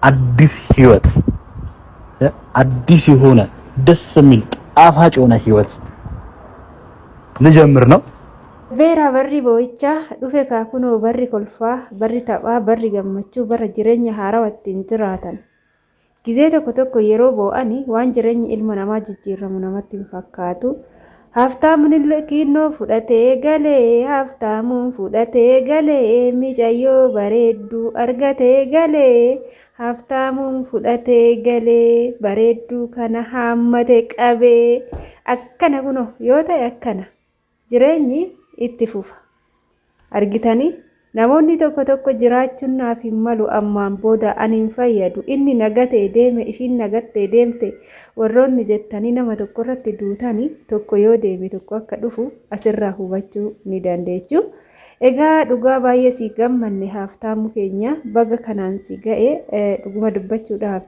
አዲስ ህይወት አዲስ የሆነ ደስ የሚል ጣፋጭ የሆነ ህይወት ልጀምር ነው። ቤራ በሪ ቦይቻ ዱፌ ካኩኖ በሪ ኮልፋ በሪ ታጳ በሪ ገመቹ በረ ጅሬኛ ሃራወትን ጅራታን ጊዜ tokko tokko yeroo bo'ani waan jireenyi ilma namaa jijjiiramu namatti hin fakkaatu. Haftaamuun illee kinnoo fudhatee galee haftaamuun fudhatee galee mijayyoo bareedduu argatee galee haftaamuun fudhatee galee bareedduu kana haammatee qabee akkana kuno yoo ta'e akkana jireenyi itti fufa argitanii. Namoonni tokko tokko jiraachuun naaf hin malu ammaan booda ani hin fayyadu inni nagatee deeme ishiin nagattee deemte warroonni jettanii nama tokko irratti duutanii tokko yoo deeme tokko akka dhufu asirraa hubachuu ni dandeechu. Egaa dhugaa baay'ee si gammanne haftaamu keenya baga kanaan si ga'e dhuguma dubbachuudhaaf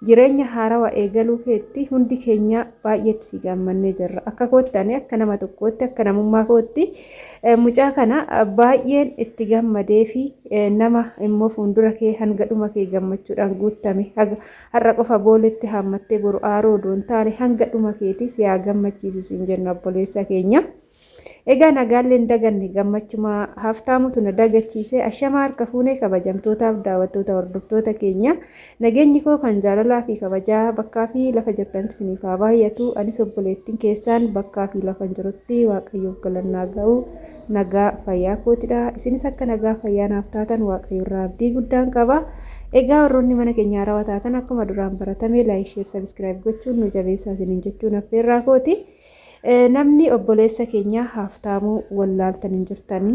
jireenya haarawaa eegaluu keetti hundi keenya baay'eetti si gammannee jirra. Akka koottanii akka nama tokkootti akka namummaa kootti mucaa kana baay'een itti gammadee fi nama immoo fuuldura kee hanga dhuma kee gammachuudhaan guutame har'a qofa booletti haammattee boru aaroo doon taane hanga dhuma keetti si haa gammachiisu siin jenna obboleessa keenya. Egaa nagaalleen daganne gammachuma haftaamutu na dagachiise ashamaa harka fuunee kabajamtootaaf daawwattoota hordoftoota keenya nageenyi koo kan jaalalaa fi kabajaa bakkaa fi lafa jirtanitti isiniif haa baay'atu. Anis obboleettiin keessaan bakkaa fi lafa jirutti waaqayyoof galannaa ga'u nagaa fayyaa kootidha. Isinis akka nagaa fayyaa naaf taatan waaqayyo irraa abdii guddaan qaba. Egaa warroonni mana keenya haarawaa taatan akkuma duraan baratame laayik sheer sabiskiraayib gochuun nu jabeessaa isiniin jechuun affeerraa kooti. Namni obboleessa keenya haftaamuu wallaaltan hin jirtanii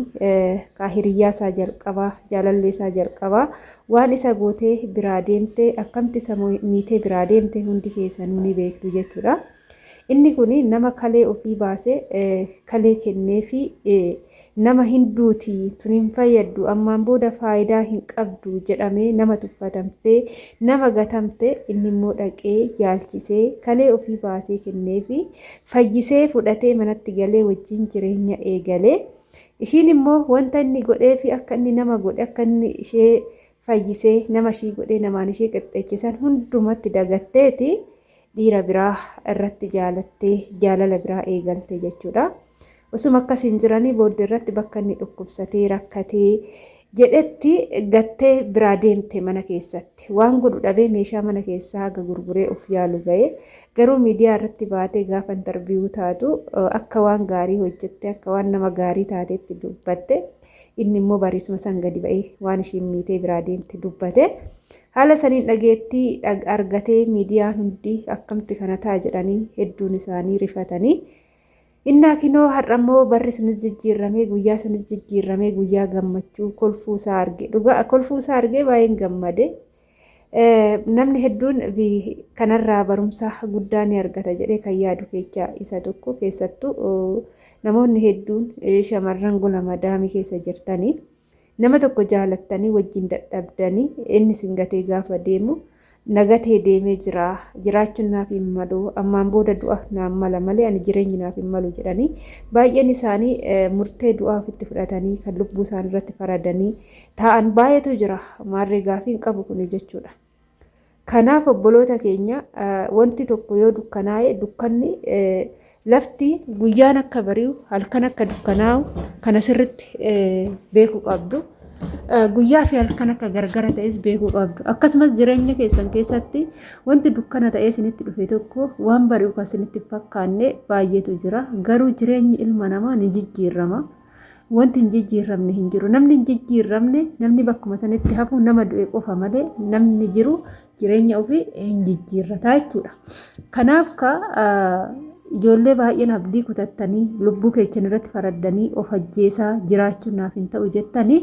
hiriyaa isaa jalqabaa jaalallee isaa jalqabaa waan isa gootee biraa deemte akkamti isa miitee biraa deemte hundi keessanuu ni beektu jechuudha. Inni kun nama kalee ofii baasee kalee kennee fi nama hinduuti tun hin fayyaddu ammaan booda faayidaa hin qabdu jedhamee nama tuffatamtee nama gatamte inni immoo dhaqee yaalchisee kalee ofii baasee kennee fi fayyisee fudhatee manatti galee wajjin jireenya eegalee ishiin immoo wanta inni godhee fi akka inni nama godhe akka inni ishee fayyisee nama ishii godhee namaan ishee qixxeessisan hundumatti dagatteeti. Dhiira biraa irratti jaalattee jaalala biraa eegalte jechuudha. Osuma akkasiin jiranii booddee irratti bakka inni dhukkubsatee rakkatee jedhetti gattee biraa deemte mana keessatti. Waan godhu dhabee meeshaa mana keessaa haga gurguree of yaalu ga'ee garuu miidiyaa irratti baatee gaafa intarviiyuu taatu akka waan gaarii hojjette akka waan nama gaarii taatetti dubbatte inni immoo bariisuma san gadi ba'ee waan ishiin miitee biraa deemte dubbate. Haala saniin dhageettii argatee miidiyaan hundi akkamti kana ta'a jedhanii hedduun isaanii rifatanii innaa kinoo har'ammoo barri sunis jijjiirramee guyyaa sunis jijjiirramee guyyaa gammachuu kolfuu isaa arge dhugaa kolfuu isaa argee baay'een gammade. Namni hedduun kanarraa barumsa guddaa ni argata jedhee kan yaadu keessaa isa tokko keessattuu namoonni hedduun shamarran gola madaamii keessa jirtanii. Nama tokko jaalattanii wajjin dadhabdanii inni singatee gaafa deemu nagatee deemee jiraachuun naaf hin malu ammaan booda du'a naaf mala malee ani jireenyi naaf hin malu jedhanii baay'een isaanii murtee du'aa ofitti fudhatanii kan lubbuu isaanii irratti faradanii taa'an baay'eetu jira maarree gaafii hin qabu kun jechuudha. Kanaaf obboloota keenya wanti tokko yoo dukkanaa'e dukkanni lafti guyyaan akka bari'u halkan akka dukkanaa'u kana sirritti beekuu qabdu. Guyyaa fi halkan akka gargara ta'es beekuu qabdu. Akkasumas jireenya keessan keessatti wanti dukkana ta'ee isinitti dhufe tokko waan bari'u kan isinitti fakkaanne baay'eetu jira. Garuu jireenyi ilma namaa ni jijjiirama. Wanti hin jijjiiramne hin jiru. Namni hin jijjiiramne namni bakkuma sanitti hafu nama du'e qofa malee namni jiru jireenya ofii hin jijjiirrata jechuudha. Kanaaf ijoollee baay'een abdii kutattanii lubbuu keessan irratti faraddanii of ajjeesaa jiraachuun naaf hin ta'u jettanii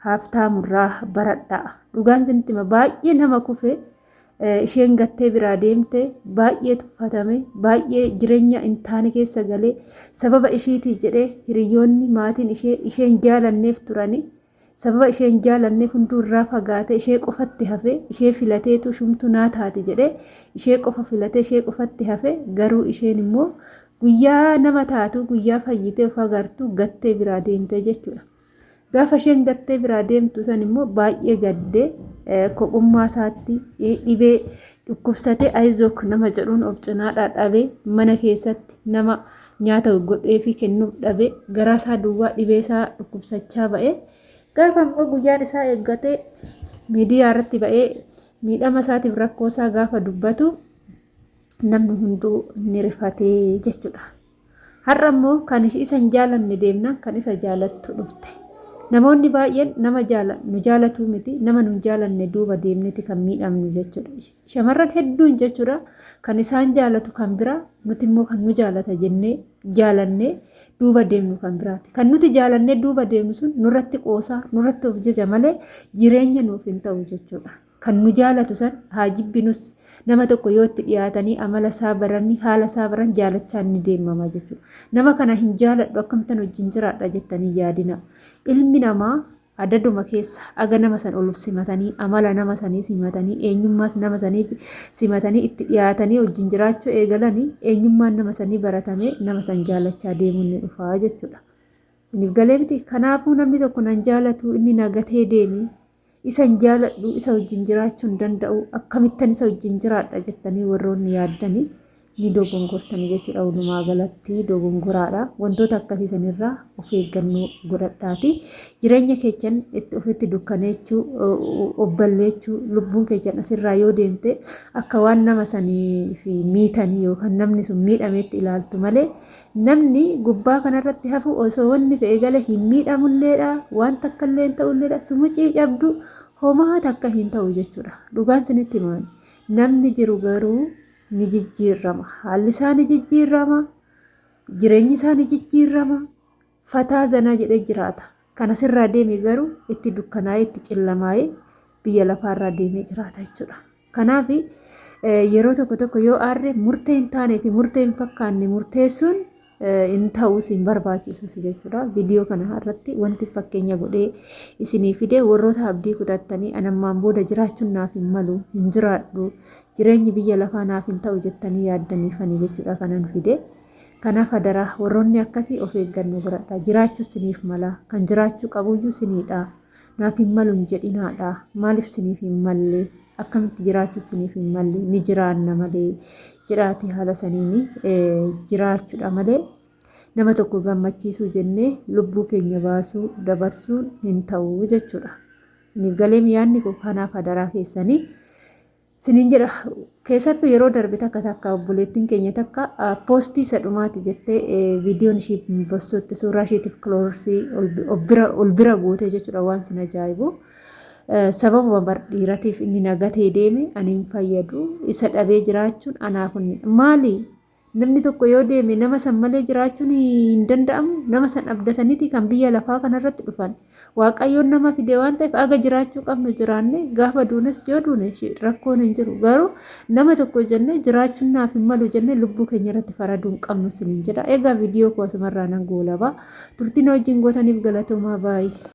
haftaamurraa baradhaa. Dhugaan isinitti baay'ee nama kufe isheen gattee biraa deemte baay'ee tuffatame baay'ee jireenya hin taane keessa galee sababa ishiitii jedhee hiriyoonni maatiin isheen jaalanneef turanii sababa isheen jaalanneef hunduurraa fagaate ishee qofatti hafe ishee filateetu shumtu naa taate jedhee ishee qofa filatee ishee qofatti hafe garuu isheen immoo guyyaa nama taatu guyyaa fayyitee of agartu gattee biraa deemte jechuudha. Gaafa isheen gattee biraa deemtu san immoo baay'ee gaddee kophummaa isaatti dhibee dhukkubsatee Ayizook nama jedhuun of cinaadhaa dhabee mana keessatti nama nyaata godhee fi kennuuf dhabee garaa isaa duwwaa dhibee isaa dhukkubsachaa ba'ee gaafa immoo guyyaan isaa eeggatee miidiyaa irratti ba'ee miidhama isaatiif rakkoo isaa gaafa dubbatu namni hunduu ni rifatee jechuudha. Har'a immoo kan isa hin jaalanne deemna kan isa jaalattu dhufte. Namoonni baay'een nama nu jaalatu miti nama nu jaalanne duuba deemniti kan miidhamnu jechuudha. Shamarran hedduun jechuudha kan isaan jaalatu kan biraa nuti immoo kan nu jaalata jennee jaalannee duuba deemnu kan biraati. Kan nuti jaalannee duuba deemnu sun nurratti qoosaa nurratti of jaja malee jireenya nuuf hin ta'u jechuudha. Kan nu jaalatu san haa jibbinus nama tokko yoo itti dhiyaatanii amala isaa baranii haala isaa baran jaalachaa ni deemama jechuudha. Nama kana hin jaaladhu akkamtan wajjin jiraadha jettanii yaadina. Ilmi namaa adaduma keessa aga nama san ol simatanii amala nama sanii simatanii eenyummaas nama sanii simatanii itti dhiyaatanii wajjin jiraachuu eegalanii eenyummaan nama sanii baratamee nama san jaalachaa deemuun ni dhufaa jechuudha. Inni galee miti kanaafuu namni tokko nan jaalatu inni nagatee deemi. Isa hin jaaladhu isa wajjin jiraachuu hin danda'u akkamittan isa wajjin jiraadha jettanii warroonni yaaddanii ni dogongortanii jechuudha. Walumaa galatti dogongoraadha. Wantoota akkasiisan irraa of eeggannoo godhadhaati. Jireenya keessan itti ofitti dukkaneechuu obballeechuu lubbuun keessan asirraa yoo deemte akka waan nama sanii fi miitanii yookaan namni sun miidhameetti ilaaltu malee namni gubbaa kanarratti hafu osoo wanni fe'ee gale hin miidhamulleedha waan takka illee hin ta'ulleedha sumucii cabdu homaa takka hin ta'u jechuudha. Dhugaan sinitti himaan namni jiru garuu ni jijjiirama haalli isaa ni jijjiirama jireenyi isaa ni jijjiirama fataa zanaa jedhee jiraata. Kana sirraa deemee garuu itti dukkanaa'ee itti cillamaa'ee biyya lafaarraa deemee jiraata jechuudha. Kanaaf yeroo tokko yoo aarre murtee hin taanee fi murtee hin fakkaanne murteessuun hin ta'uu siin barbaachisus jechuudha. Viidiyoo kana irratti wanti fakkeenya godhee isinii fide warroota abdii kutattanii anammaan booda jiraachuun naaf hin malu hin jiraadhu jireenyi biyya lafaa naaf hin ta'u jettanii yaaddaniifani jechuudha kanan fide. Kanaaf adaraa warroonni akkasii of eeggannoo godhadha. Jiraachuu siniif mala kan jiraachuu qabuyyuu siniidha. Naaf hin malu hin jedhinaadha. Maaliif siniif hin malle akkamitti jiraachuu siniif hin malle ni jiraanna malee jiraati haala saniini jiraachuudha malee nama tokko gammachiisuu jennee lubbuu keenya baasuu dabarsuun hin ta'u jechuudha. Inni galee yaadni koo kanaaf adaraa keessanii siniin jedha keessattuu yeroo darbe takka obboleettiin keenya takka poostii isa dhumaati jettee viidiyoon ishii bostootti suuraa ishiitiif kiloorsii ol bira goote jechuudha waan sin ajaa'ibu. Sababuma bardhiiratiif inni nagatee deeme ani hin fayyadu isa dhabee jiraachuun anaaf maali namni tokko yoo deeme nama san malee jiraachuun hin danda'amu nama san abdataniiti kan biyya lafaa kanarratti dhufan waaqayyoon nama fide waan ta'eef aga jiraachuu qabnu jiraanne gaafa duunes yoo duune rakkoon hin jiru garuu nama tokko jenne jiraachuun naaf hin malu jenne lubbuu keenya irratti faraduu hin qabnu siniin jedha. Egaa viidiyoo koo asumarraa nan goolaba turtiin wajjin gootaniif galatoomaa baay'ee.